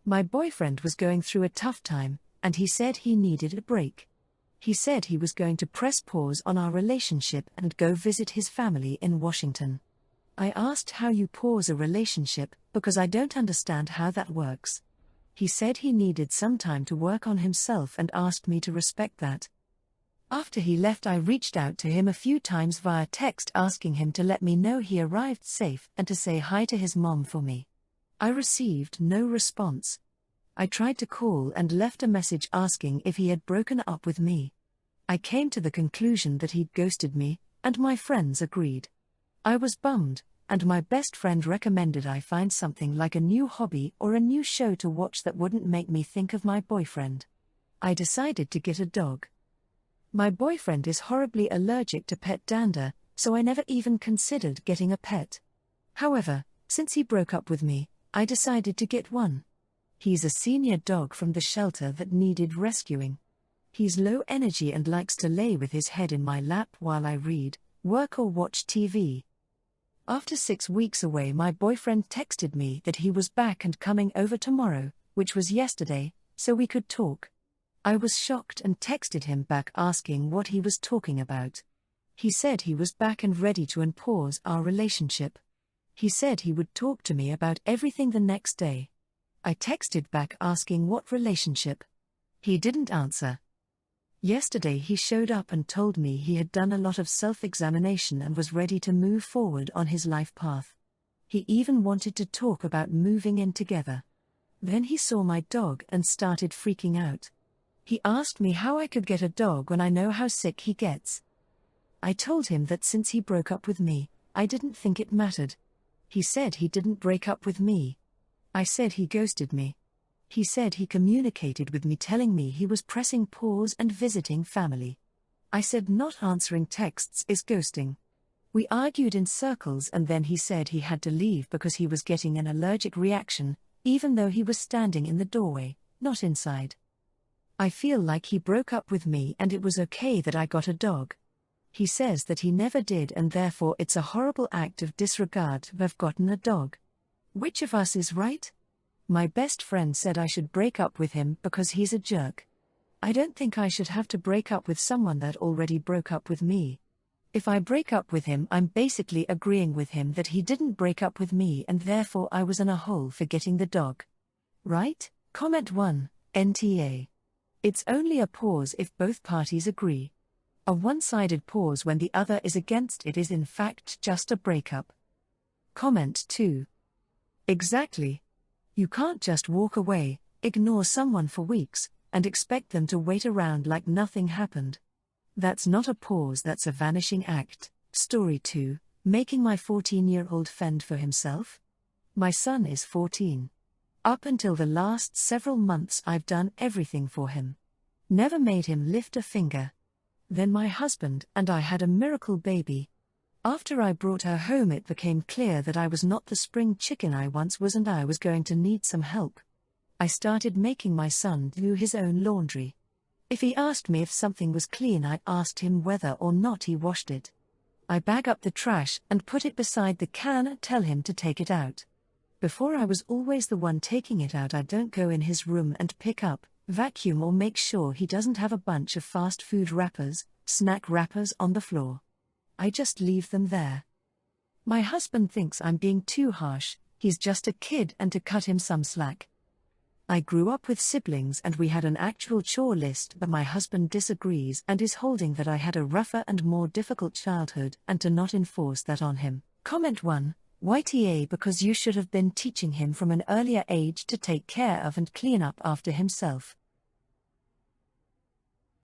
My boyfriend was going through a tough time, and he said he needed a break. He said he was going to press pause on our relationship and go visit his family in Washington. I asked how you pause a relationship, because I don't understand how that works. He said he needed some time to work on himself and asked me to respect that. After he left, I reached out to him a few times via text asking him to let me know he arrived safe and to say hi to his mom for me. I received no response. I tried to call and left a message asking if he had broken up with me. I came to the conclusion that he'd ghosted me, and my friends agreed. I was bummed, and my best friend recommended I find something like a new hobby or a new show to watch that wouldn't make me think of my boyfriend. I decided to get a dog. My boyfriend is horribly allergic to pet dander, so I never even considered getting a pet. However, since he broke up with me, I decided to get one. He's a senior dog from the shelter that needed rescuing. He's low energy and likes to lay with his head in my lap while I read, work or watch TV. After 6 weeks away, my boyfriend texted me that he was back and coming over tomorrow, which was yesterday, so we could talk. I was shocked and texted him back asking what he was talking about. He said he was back and ready to unpause our relationship. He said he would talk to me about everything the next day. I texted back asking what relationship. He didn't answer. Yesterday he showed up and told me he had done a lot of self-examination and was ready to move forward on his life path. He even wanted to talk about moving in together. Then he saw my dog and started freaking out. He asked me how I could get a dog when I know how sick he gets. I told him that since he broke up with me, I didn't think it mattered. He said he didn't break up with me. I said he ghosted me. He said he communicated with me telling me he was pressing pause and visiting family. I said not answering texts is ghosting. We argued in circles and then he said he had to leave because he was getting an allergic reaction, even though he was standing in the doorway, not inside. I feel like he broke up with me and it was okay that I got a dog. He says that he never did and therefore it's a horrible act of disregard to have gotten a dog. Which of us is right? My best friend said I should break up with him because he's a jerk. I don't think I should have to break up with someone that already broke up with me. If I break up with him, I'm basically agreeing with him that he didn't break up with me and therefore I was in a hole for getting the dog. Right? Comment 1, NTA. It's only a pause if both parties agree. A one-sided pause when the other is against it is in fact just a breakup. Comment 2. Exactly. You can't just walk away, ignore someone for weeks, and expect them to wait around like nothing happened. That's not a pause, that's a vanishing act. Story 2, making my 14-year-old fend for himself? My son is 14. Up until the last several months I've done everything for him. Never made him lift a finger. Then my husband and I had a miracle baby. After I brought her home it became clear that I was not the spring chicken I once was and I was going to need some help. I started making my son do his own laundry. If he asked me if something was clean, I asked him whether or not he washed it. I bag up the trash and put it beside the can and tell him to take it out. Before I was always the one taking it out. I don't go in his room and pick up, vacuum or make sure he doesn't have a bunch of fast food wrappers, snack wrappers on the floor. I just leave them there. My husband thinks I'm being too harsh, he's just a kid and to cut him some slack. I grew up with siblings and we had an actual chore list, but my husband disagrees and is holding that I had a rougher and more difficult childhood and to not enforce that on him. Comment 1, YTA, because you should have been teaching him from an earlier age to take care of and clean up after himself.